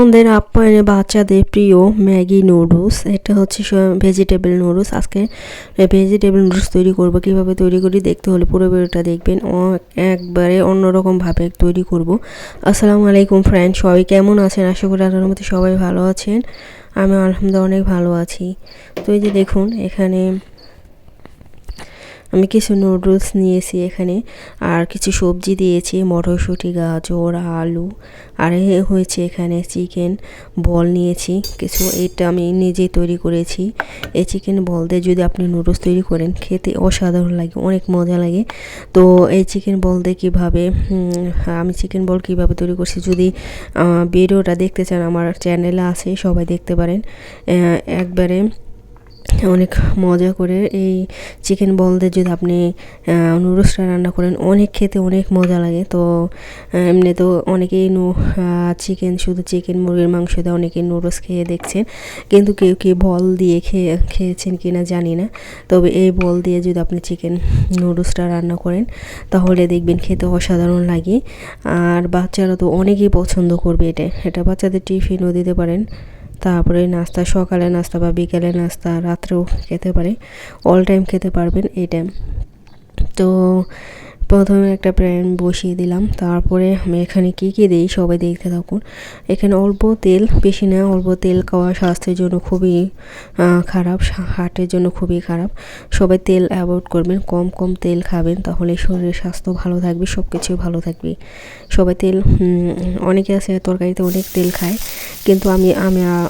আমাদের আপ্যায়নে বাচ্চাদের প্রিয় ম্যাগি নুডলস। এটা হচ্ছে ভেজিটেবল নুডলস। আজকে ভেজিটেবল নুডলস তৈরি করব। কিভাবে তৈরি করি দেখতে হলে পুরো ভিডিওটা দেখবেন। একবারে অন্যরকমভাবে তৈরি করব। আসসালামু আলাইকুম ফ্রেন্ড, সবাই কেমন আছেন? আশা করি আল্লাহর রহমতে সবাই ভালো আছেন। আমি আলহামদুলিল্লাহ অনেক ভালো আছি। তো এই যে দেখুন, এখানে আমি কিছু নুডলস নিয়েছি এখানে, আর কিছু সবজি দিয়েছি, মটরশুঁটি, গাজর, আলু, আর হয়েছে এখানে চিকেন বল নিয়েছি কিছু। এটা আমি নিজেই তৈরি করেছি। এই চিকেন বল দিয়ে যদি আপনি নুডলস তৈরি করেন, খেতে অসাধারণ লাগে, অনেক মজা লাগে। তো এই চিকেন বল দিয়ে কীভাবে আমি চিকেন বল কীভাবে তৈরি করছি, যদি ভিডিওটা দেখতে চান আমার চ্যানেলে আছে, সবাই দেখতে পারেন। একবারে অনেক মজা করে এই চিকেন বল দিয়ে যদি আপনি নুডলসটা রান্না করেন, অনেক খেতে অনেক মজা লাগে। তো এমনি তো অনেকেই চিকেন, শুধু চিকেন মুরগির মাংস দিয়ে অনেকেই নুডলস খেয়ে দেখছেন, কিন্তু কেউ কেউ বল দিয়ে খেয়েছেন কি না জানি না। তবে এই বল দিয়ে যদি আপনি চিকেন নুডলসটা রান্না করেন, তাহলে দেখবেন খেতে অসাধারণ লাগে। আর বাচ্চারা তো অনেকেই পছন্দ করবে এটা বাচ্চাদের টিফিনও দিতে পারেন। তারপরে নাস্তা, সকালে নাস্তা বা বিকেলে নাস্তা, রাত্রেও খেতে পারে, অল টাইম খেতে পারবেন এটা। তো প্রথমে একটা প্যান বসিয়ে দিলাম, তারপরে আমি এখানে কী কী দিই সবাই দেখতে থাকুন। এখানে অল্প তেল, বেশি না, অল্প তেল খাওয়া স্বাস্থ্যের জন্য খুবই খারাপ, হার্টের জন্য খুবই খারাপ। সবাই তেল অ্যাভয়েড করবেন, কম কম তেল খাবেন, তাহলে শরীরের স্বাস্থ্য ভালো থাকবে, সব কিছু ভালো থাকবে। সবাই তেল, অনেকে আছে তরকারিতে অনেক তেল খায়, কিন্তু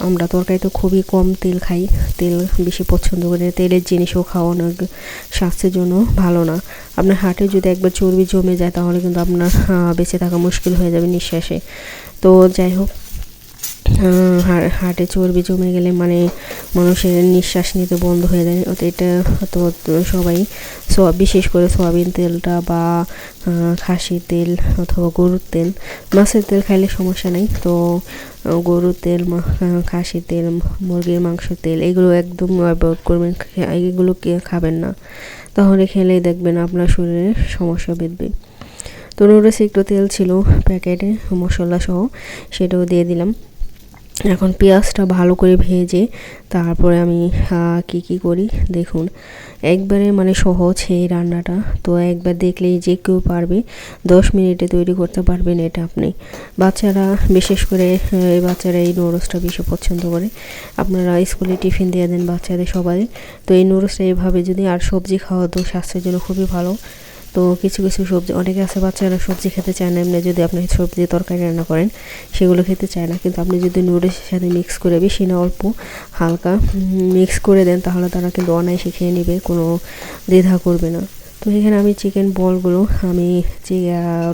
আমরা তরকারিতে খুবই কম তেল খাই, তেল বেশি পছন্দ করি। তেলের জিনিসও খাওয়ানো স্বাস্থ্যের জন্য ভালো না। আপনার হার্টে যদি একবার চর্বি জমে যায়, তাহলে কিন্তু আপনার বেঁচে থাকা মুশকিল হয়ে যাবে নিঃশ্বাসে। তো যাই হোক, হার্টে চর্বি জমে গেলে মানে মানুষের নিঃশ্বাস নিতে বন্ধ হয়ে যায়। তো এটা তো সবাই বিশেষ করে সয়াবিন তেলটা বা খাসির তেল অথবা গরুর তেল, মাছের তেল খাইলে সমস্যা নেই। তো গরুর তেল, খাসির তেল, মুরগির মাংসের তেল, এগুলো একদম অ্যাভয়েড করবেন, এগুলো খাবেন না, তাহলে খেলেই দেখবেন আপনার শরীরে সমস্যা বেঁধবে। তো নুডলসে একটু তেল ছিল প্যাকেটে মশলা সহ, সেটাও দিয়ে দিলাম। এখন পেঁয়াজটা ভালো করে ভেজে তারপরে আমি কি করি দেখুন। একবারে মানে সহজ এই রান্নাটা, তো একবার দেখলেই যে কেউ পারবে, 10 মিনিটে তৈরি করতে পারবেন এটা আপনি। বাচ্চারা, বিশেষ করে এই বাচ্চারা এই নুডলসটা বেশি পছন্দ করে। আপনারা স্কুলে টিফিন দিয়ে দেন বাচ্চাদের সবাই। তো এই নুডলসটা এইভাবে যদি, আর সবজি খাওয়া তো স্বাস্থ্যের জন্য খুবই ভালো। তো কিছু কিছু সবজি, অনেকে আছে বাচ্চারা সবজি খেতে চায় না, এমনি যদি আপনি সবজি তরকারি রান্না করেন সেগুলো খেতে চায় না, কিন্তু আপনি যদি নুডলসের সাথে মিক্স করে, বেশি না অল্প হালকা মিক্স করে দেন, তাহলে তারা কিন্তু অনায়াসে খেয়ে নেবে, কোনো দ্বিধা করবে না। তো এখানে আমি চিকেন বলগুলো আমি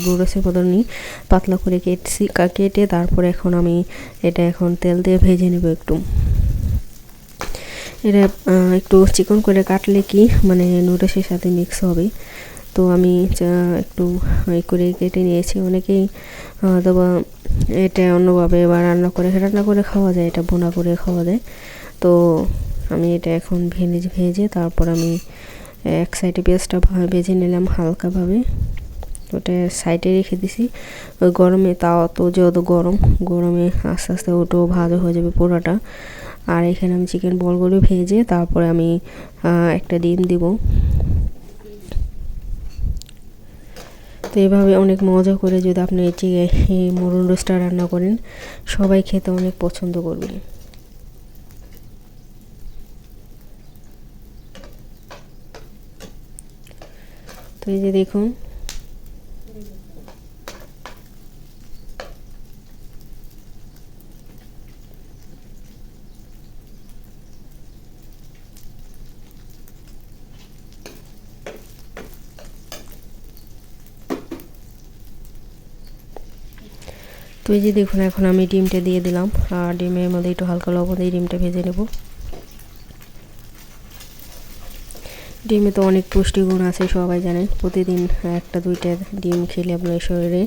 নুডলসের মতন নিই, পাতলা করে কেটে তারপরে আমি এখন তেল দিয়ে ভেজে নেব একটু। এটা একটু চিকন করে কাটলে কি মানে নুডলসের সাথে মিক্স হবে। তো আমি একটু করে কেটে নিয়েছি। অনেকেই অথবা এটা অন্যভাবে বা রান্না করে খাওয়া যায়, এটা ভুনা করে খাওয়া যায়। তো আমি এটা এখন ভেজে তারপর আমি এক সাইডে পেঁয়াজটা ভেজে নিলাম হালকাভাবে, ওটা সাইডে রেখে দিছি। ওই গরমে, তাও তো যেহেতু গরমে আস্তে আস্তে ওটাও ভাজা হয়ে যাবে পুরোটা। আর এখানে আমি চিকেন বলগুলো ভেজে তারপরে আমি একটা ডিম দিব। তো এভাবে অনেক মজা করে যদি আপনি এই নুডলসটা রান্না করেন, সবাই খেতে অনেক পছন্দ করবে। তো এই যে দেখুন, তো এই যে দেখুন, এখন আমি ডিমটা দিয়ে দিলাম, আর ডিমের মধ্যে একটু হালকা লবণ দিয়ে ডিমটা ভেজে নেব। ডিমে তো অনেক পুষ্টিগুণ আছে, সবাই জানেন। প্রতিদিন একটা দুইটা ডিম খেলে আপনার শরীরে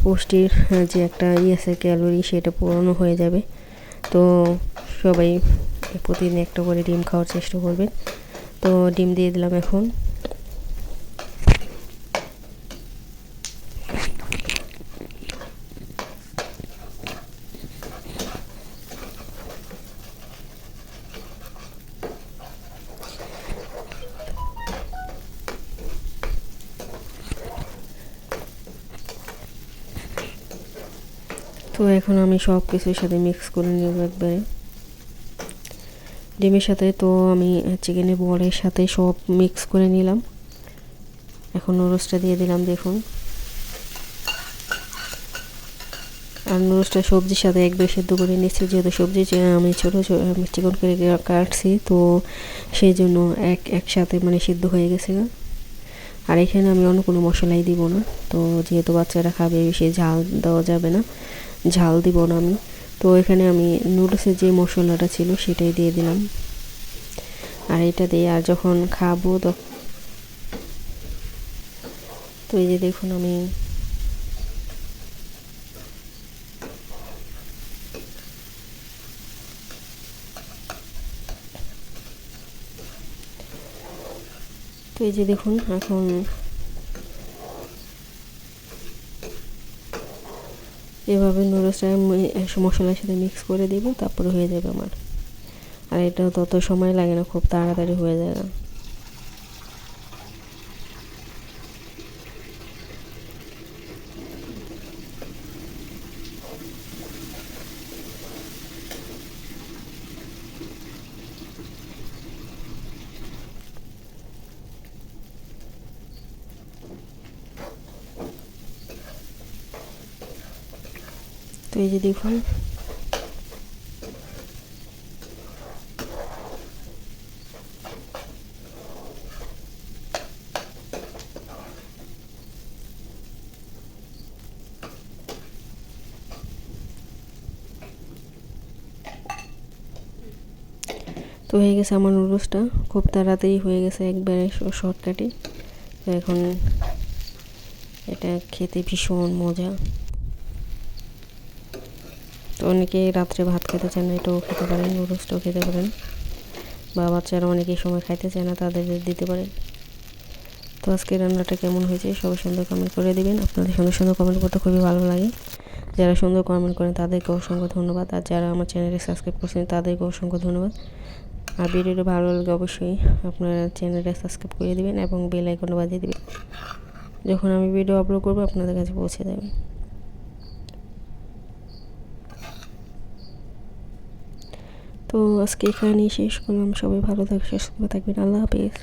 পুষ্টির যে একটা আছে ক্যালোরি, সেটা পূরণ হয়ে যাবে। তো সবাই প্রতিদিন একটা করে ডিম খাওয়ার চেষ্টা করবেন। তো ডিম দিয়ে দিলাম এখন। তো এখন আমি সব কিছুর সাথে মিক্স করে নেব একবারে, ডিমের সাথে। তো আমি চিকেনের বলের সাথে সব মিক্স করে নিলাম। এখন নুডলসটা দিয়ে দিলাম, দেখুন। আর নুডলসটা সবজির সাথে একবার সেদ্ধ করে নিচ্ছি, যেহেতু সবজি আমি ছোটো চিকন করে কাটছি, তো সেই জন্য একসাথে মানে সিদ্ধ হয়ে গেছে। আর এখানে আমি অন্য কোনো মশলাই দিব না, তো যেহেতু বাচ্চারা খাবে বেশি ঝাল দেওয়া যাবে না, ঝাল দিব না আমি। তো এখানে আমি নুডলসের যে মশলাটা ছিল সেটাই দিয়ে দিলাম। আর এটা দিয়ে আর যখন খাবো তো এই যে দেখুন আমি তো এই যে দেখুন এখন এভাবে নুডলসটা মশলার সাথে মিক্স করে দিব, তারপরে হয়ে যাবে আমার। আর এটা তত সময় লাগে না, খুব তাড়াতাড়ি হয়ে যায়। তো এই যে দেখুন তো হয়ে গেছে আমার নুডলসটা, খুব তাড়াতাড়ি হয়ে গেছে একবারে শর্টকাটে। তো এখন এটা খেতে ভীষণ মজা। তো অনেকে রাত্রে ভাত খেতে চান না, এটাও খেতে পারেন, নুডলসটাও খেতে পারেন, বা বাচ্চারা অনেকে সময় খাইতে চায় না, তাদের দিতে পারেন। তো আজকে রান্নাটা কেমন হয়েছে সবাই সুন্দর কমেন্ট করে দিবেন। আপনাদের সুন্দর সুন্দর কমেন্ট করতে খুবই ভালো লাগে। যারা সুন্দর কমেন্ট করেন তাদেরকে অসংখ্য ধন্যবাদ, আর যারা আমার চ্যানেলে সাবস্ক্রাইব করছেন তাদেরকে অসংখ্য ধন্যবাদ। আর ভিডিওটা ভালো লাগলে অবশ্যই আপনারা চ্যানেলটা সাবস্ক্রাইব করে দিবেন এবং বেল আইকনটা বাজিয়ে দিবেন, যখন আমি ভিডিও আপলোড করবো আপনাদের কাছে পৌঁছে যাবে। তো আজকে এখানেই শেষ করলাম। সবাই ভালো থাকবেন, সুস্থ থাকবেন। আল্লাহ হাফেজ।